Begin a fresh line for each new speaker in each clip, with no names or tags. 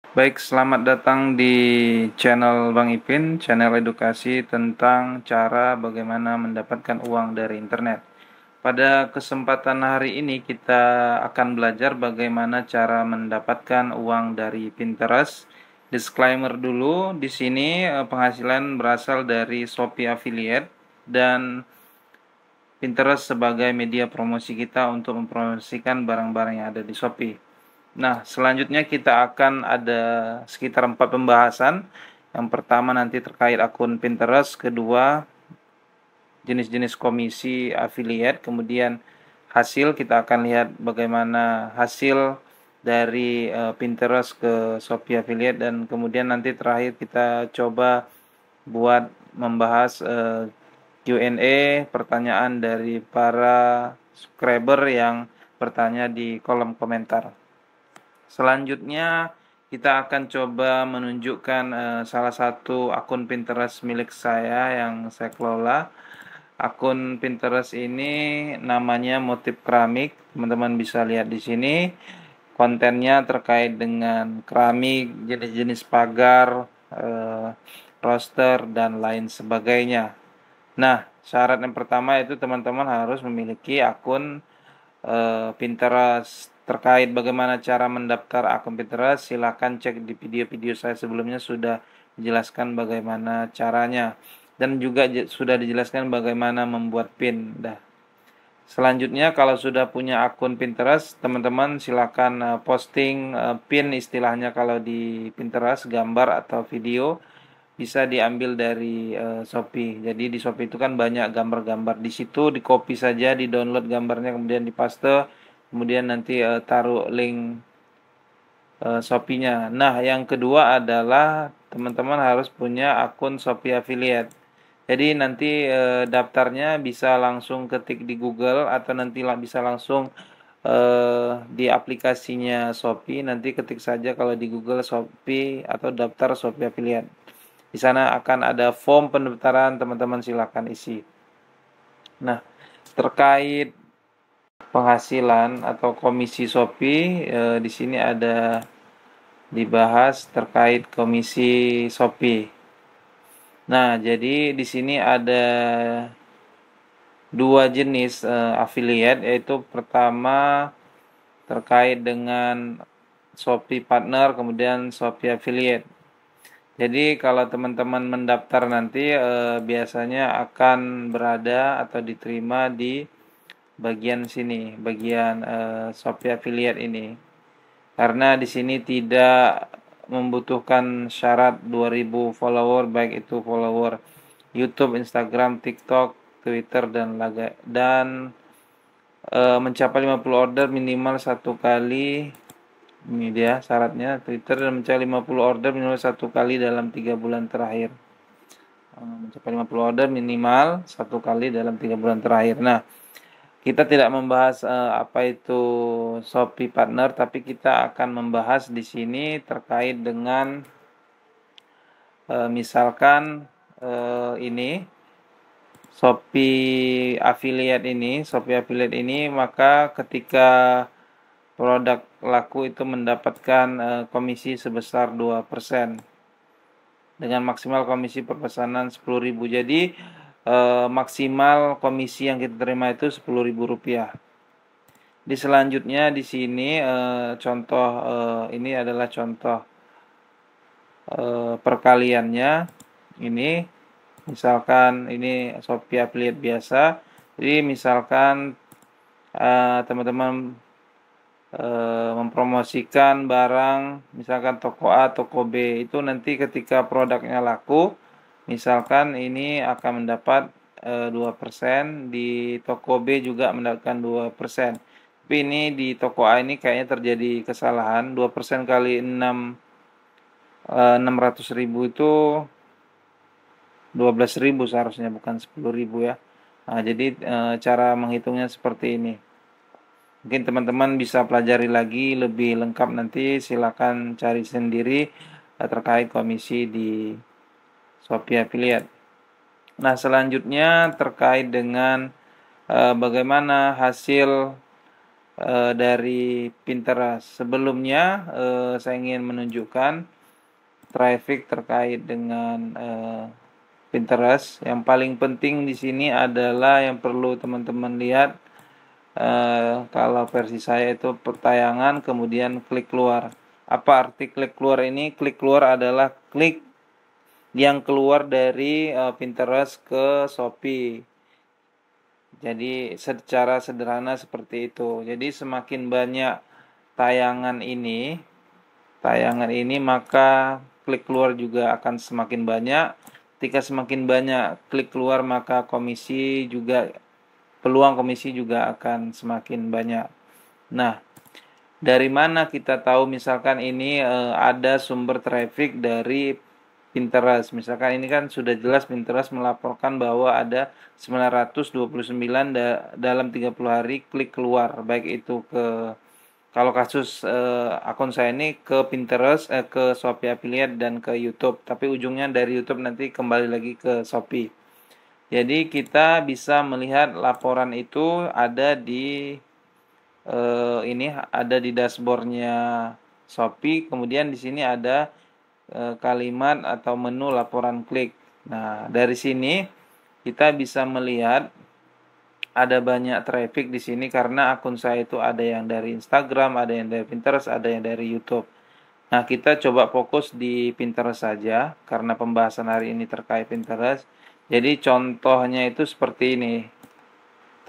Baik, selamat datang di channel Bang Ipin, channel edukasi tentang cara bagaimana mendapatkan uang dari internet. Pada kesempatan hari ini kita akan belajar bagaimana cara mendapatkan uang dari Pinterest. Disclaimer dulu, di sini penghasilan berasal dari Shopee Affiliate dan Pinterest sebagai media promosi kita untuk mempromosikan barang-barang yang ada di Shopee. Nah, selanjutnya kita akan ada sekitar 4 pembahasan. Yang pertama nanti terkait akun Pinterest, kedua jenis-jenis komisi affiliate, kemudian hasil kita akan lihat bagaimana hasil dari Pinterest ke Shopee affiliate, dan kemudian nanti terakhir kita coba buat membahas Q&A, pertanyaan dari para subscriber yang bertanya di kolom komentar. Selanjutnya kita akan coba menunjukkan salah satu akun Pinterest milik saya yang saya kelola. Akun Pinterest ini namanya Motif Keramik. Teman-teman bisa lihat di sini. Kontennya terkait dengan keramik, jenis-jenis pagar, roster, dan lain sebagainya. Nah, syarat yang pertama itu teman-teman harus memiliki akun Pinterest. Terkait bagaimana cara mendaftar akun Pinterest, silahkan cek di video-video saya sebelumnya, sudah dijelaskan bagaimana caranya. Dan juga sudah dijelaskan bagaimana membuat pin. Selanjutnya, kalau sudah punya akun Pinterest, teman-teman silakan posting pin, istilahnya kalau di Pinterest, gambar atau video, bisa diambil dari Shopee. Jadi di Shopee itu kan banyak gambar-gambar. Di situ di copy saja, di download gambarnya, kemudian dipaste, kemudian nanti taruh link Shopee-nya. Nah, yang kedua adalah teman-teman harus punya akun Shopee Affiliate. Jadi nanti daftarnya bisa langsung ketik di Google, atau nanti bisa langsung di aplikasinya Shopee. Nanti ketik saja kalau di Google Shopee atau daftar Shopee Affiliate. Di sana akan ada form pendaftaran, teman-teman silakan isi. Nah, terkait penghasilan atau komisi Shopee, di sini ada dibahas terkait komisi Shopee. Nah, jadi di sini ada dua jenis affiliate, yaitu pertama terkait dengan Shopee Partner, kemudian Shopee Affiliate. Jadi kalau teman-teman mendaftar nanti biasanya akan berada atau diterima di bagian sini, bagian Shopee Affiliate ini. Karena di sini tidak membutuhkan syarat 2000 follower, baik itu follower YouTube, Instagram, TikTok, Twitter, dan mencapai 50 order minimal satu kali. Ini dia syaratnya, Twitter, dan mencapai 50 order minimal satu kali dalam 3 bulan terakhir. Mencapai 50 order minimal satu kali dalam 3 bulan terakhir. Nah, kita tidak membahas apa itu Shopee Partner, tapi kita akan membahas di sini terkait dengan misalkan ini Shopee Affiliate ini, maka ketika produk laku itu mendapatkan komisi sebesar 2%, dengan maksimal komisi per pesanan 10.000. Jadi maksimal komisi yang kita terima itu Rp10.000. Di selanjutnya di sini contoh, ini adalah contoh perkaliannya. Ini misalkan ini Shopee Affiliate biasa. Jadi misalkan teman-teman mempromosikan barang, misalkan toko A, toko B, itu nanti ketika produknya laku, misalkan ini akan mendapat 2%, di toko B juga mendapatkan 2%. Tapi ini di toko A ini kayaknya terjadi kesalahan, 2% kali 600.000 itu 12.000 seharusnya, bukan 10.000 ya. Nah, jadi cara menghitungnya seperti ini. Mungkin teman-teman bisa pelajari lagi lebih lengkap, nanti silakan cari sendiri terkait komisi di Shopee Affiliate. Nah, selanjutnya terkait dengan bagaimana hasil dari Pinterest. Sebelumnya saya ingin menunjukkan traffic terkait dengan Pinterest. Yang paling penting di sini adalah yang perlu teman-teman lihat, kalau versi saya itu tayangan kemudian klik keluar. Apa arti klik keluar ini? Klik keluar adalah klik yang keluar dari Pinterest ke Shopee. Jadi secara sederhana seperti itu. Jadi semakin banyak tayangan ini maka klik keluar juga akan semakin banyak. Ketika semakin banyak klik keluar maka peluang komisi juga akan semakin banyak. Nah, dari mana kita tahu misalkan ini ada sumber traffic dari Pinterest? Misalkan ini kan sudah jelas Pinterest melaporkan bahwa ada 929 dalam 30 hari klik keluar, baik itu kalau kasus akun saya ini ke Pinterest, ke Shopee Affiliate dan ke YouTube, tapi ujungnya dari YouTube nanti kembali lagi ke Shopee. Jadi kita bisa melihat laporan itu ada di ini ada di dashboardnya Shopee. Kemudian di sini ada kalimat atau menu laporan klik. Nah, dari sini kita bisa melihat ada banyak traffic di sini karena akun saya itu ada yang dari Instagram, ada yang dari Pinterest, ada yang dari YouTube. Nah, kita coba fokus di Pinterest saja karena pembahasan hari ini terkait Pinterest. Jadi contohnya itu seperti ini.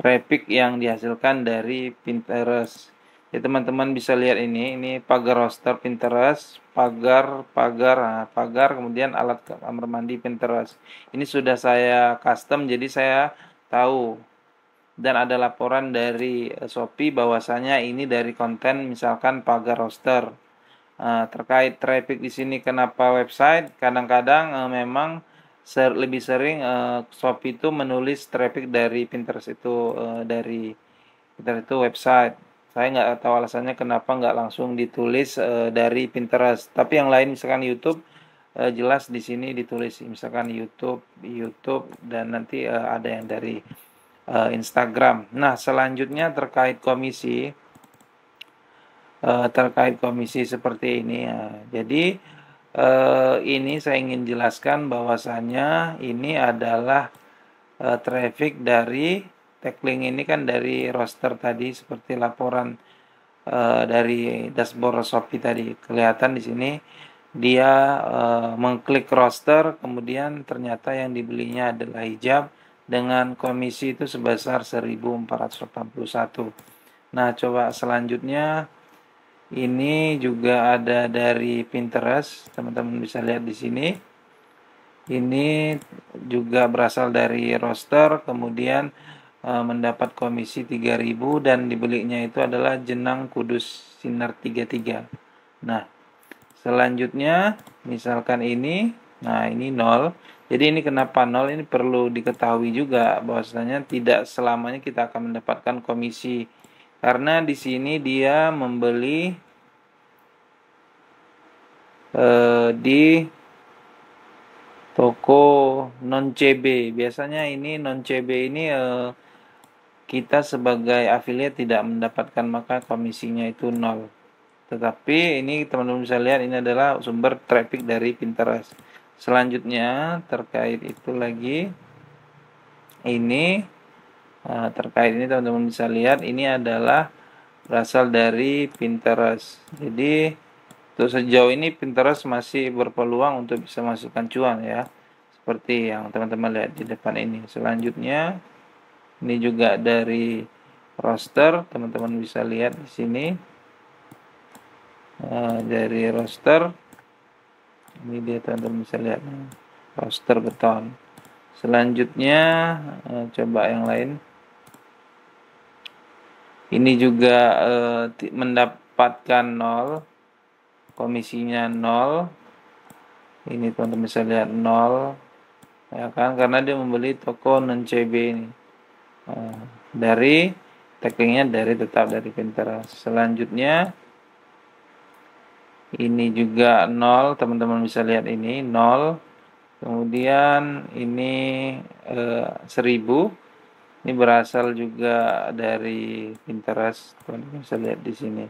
Traffic yang dihasilkan dari Pinterest. Ya, teman-teman bisa lihat ini pagar roster Pinterest, pagar kemudian alat kamar mandi Pinterest. Ini sudah saya custom jadi saya tahu dan ada laporan dari Shopee bahwasanya ini dari konten misalkan pagar roster. Terkait traffic di sini kenapa website? Kadang-kadang memang lebih sering Shopee itu menulis traffic dari Pinterest itu dari Pinterest itu website. Saya nggak tahu alasannya kenapa nggak langsung ditulis dari Pinterest. Tapi yang lain misalkan YouTube jelas di sini ditulis misalkan YouTube dan nanti ada yang dari Instagram. Nah, selanjutnya terkait komisi seperti ini ya. Jadi ini saya ingin jelaskan bahwasannya ini adalah traffic dari tagline ini kan dari roster tadi seperti laporan dari dashboard Shopee tadi kelihatan di sini dia mengklik roster kemudian ternyata yang dibelinya adalah hijab dengan komisi itu sebesar 1.481. Nah, coba selanjutnya ini juga ada dari Pinterest, teman-teman bisa lihat di sini. Ini juga berasal dari roster, kemudian mendapat komisi 3.000 dan dibelinya itu adalah Jenang Kudus Sinar 33. Nah, selanjutnya misalkan ini, nah ini 0. Jadi ini kenapa 0? Ini perlu diketahui juga bahwasanya tidak selamanya kita akan mendapatkan komisi. Karena di sini dia membeli di toko non CB. Biasanya ini non CB ini kita sebagai affiliate tidak mendapatkan maka komisinya itu 0. Tetapi ini teman-teman bisa lihat ini adalah sumber traffic dari Pinterest. Selanjutnya terkait itu lagi ini terkait ini teman-teman bisa lihat ini adalah berasal dari Pinterest. Jadi untuk sejauh ini Pinterest masih berpeluang untuk bisa masukkan cuan ya. Seperti yang teman-teman lihat di depan ini. Selanjutnya ini juga dari roster, teman-teman bisa lihat di sini. Dari roster ini dia teman-teman bisa lihat roster beton. Selanjutnya coba yang lain. Ini juga mendapatkan 0, komisinya 0. Ini teman-teman bisa lihat 0 ya kan, karena dia membeli toko non CB ini dari taggingnya tetap dari Pinterest. Selanjutnya ini juga 0, teman-teman bisa lihat ini 0. Kemudian ini 1.000 Ini berasal juga dari Pinterest, teman-teman bisa lihat di sini.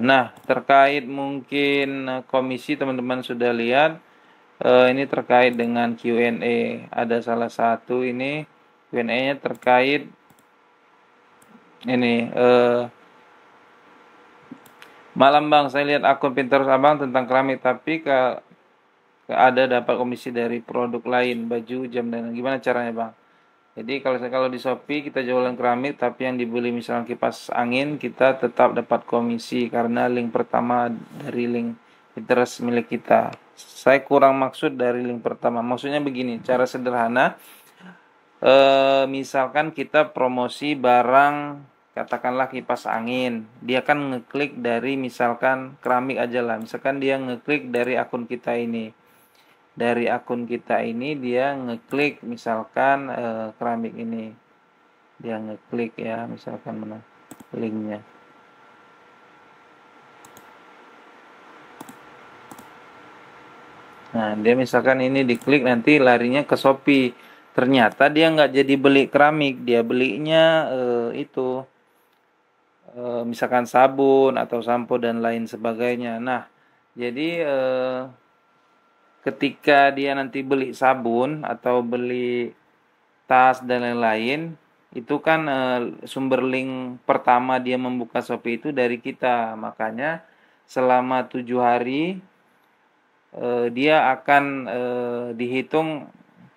Nah, terkait mungkin komisi teman-teman sudah lihat. Ini terkait dengan Q&A. Ada salah satu ini Q&A-nya terkait ini. Malam Bang, saya lihat akun Pinterest Abang tentang keramik, tapi ada dapat komisi dari produk lain, baju, jam, dan gimana caranya Bang? Jadi kalau di Shopee kita jualan keramik, tapi yang dibeli misalnya kipas angin, kita tetap dapat komisi karena link pertama dari link Pinterest milik kita. Saya kurang maksud dari link pertama. Maksudnya begini, cara sederhana, misalkan kita promosi barang, katakanlah kipas angin, dia kan ngeklik dari misalkan keramik aja lah. Misalkan dia ngeklik dari akun kita ini. Dari akun kita ini dia ngeklik misalkan keramik ini, dia ngeklik ya misalkan mana linknya. Nah dia misalkan ini diklik, nanti larinya ke Shopee, ternyata dia nggak jadi beli keramik, dia belinya itu misalkan sabun atau sampo dan lain sebagainya. Nah jadi ketika dia nanti beli sabun atau beli tas dan lain-lain, itu kan sumber link pertama dia membuka Shopee itu dari kita. Makanya selama 7 hari dia akan dihitung,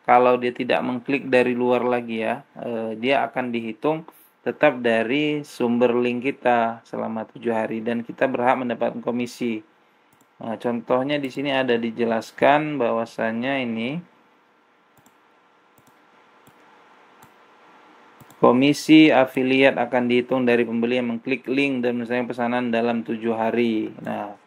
kalau dia tidak mengklik dari luar lagi ya, dia akan dihitung tetap dari sumber link kita selama 7 hari dan kita berhak mendapatkan komisi. Nah, contohnya di sini ada dijelaskan bahwasannya ini komisi afiliat akan dihitung dari pembeli yang mengklik link dan misalnya pesanan dalam 7 hari. Nah,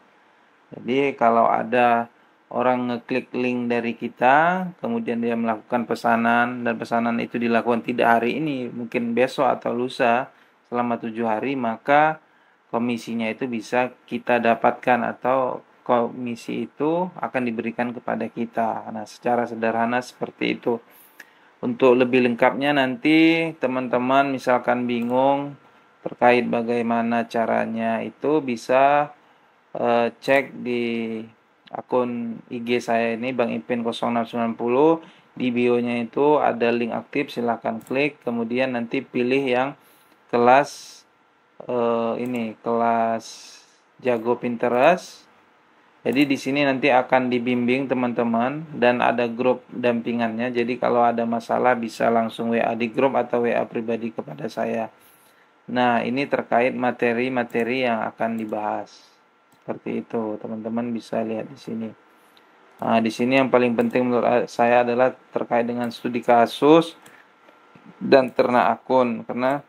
jadi kalau ada orang ngeklik link dari kita, kemudian dia melakukan pesanan dan pesanan itu dilakukan tidak hari ini, mungkin besok atau lusa selama 7 hari, maka komisinya itu bisa kita dapatkan atau komisi itu akan diberikan kepada kita. Nah, secara sederhana seperti itu. Untuk lebih lengkapnya nanti teman-teman misalkan bingung terkait bagaimana caranya, itu bisa cek di akun IG saya ini Bang Ipin 0690. Di bio-nya itu ada link aktif, silahkan klik, kemudian nanti pilih yang kelas ini kelas jago Pinterest. Jadi di sini nanti akan dibimbing teman-teman dan ada grup dampingannya. Jadi kalau ada masalah bisa langsung WA di grup atau WA pribadi kepada saya. Nah, ini terkait materi-materi yang akan dibahas. Seperti itu, teman-teman bisa lihat di sini. Nah, di sini yang paling penting menurut saya adalah terkait dengan studi kasus dan ternak akun, karena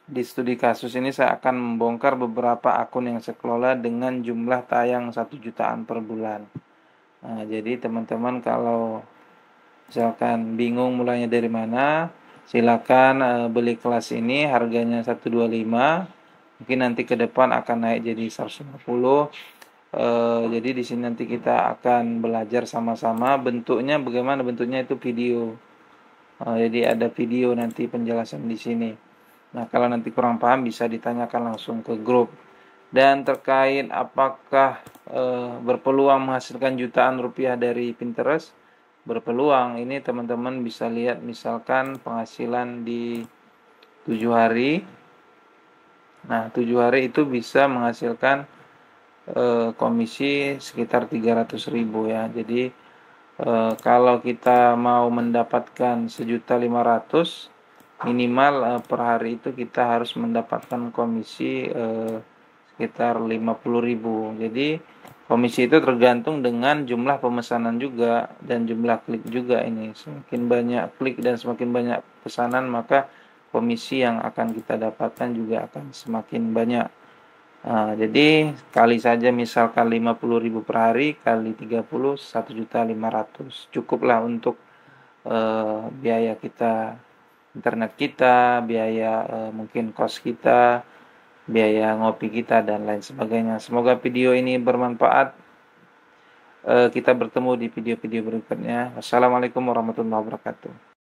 di studi kasus ini saya akan membongkar beberapa akun yang saya kelola dengan jumlah tayang 1 jutaan per bulan. Nah, jadi teman-teman kalau misalkan bingung mulainya dari mana, silakan beli kelas ini, harganya 125. Mungkin nanti ke depan akan naik jadi 150. Jadi di sini nanti kita akan belajar sama-sama. Bentuknya bagaimana? Bentuknya itu video. Jadi ada video nanti penjelasan di sini. Nah, kalau nanti kurang paham bisa ditanyakan langsung ke grup. Dan terkait apakah berpeluang menghasilkan jutaan rupiah dari Pinterest, berpeluang. Ini teman-teman bisa lihat misalkan penghasilan di 7 hari. Nah, 7 hari itu bisa menghasilkan komisi sekitar 300.000 ya. Jadi kalau kita mau mendapatkan 1.500.000, minimal per hari itu kita harus mendapatkan komisi sekitar 50.000. Jadi komisi itu tergantung dengan jumlah pemesanan juga dan jumlah klik juga ini. Semakin banyak klik dan semakin banyak pesanan, maka komisi yang akan kita dapatkan juga akan semakin banyak. Nah, jadi kali saja misalkan 50.000 per hari kali 30, 1.500.000. Cukuplah untuk biaya kita, internet kita, biaya mungkin kos kita, biaya ngopi kita dan lain sebagainya. Semoga video ini bermanfaat. Kita bertemu di video-video berikutnya. Wassalamualaikum warahmatullahi wabarakatuh.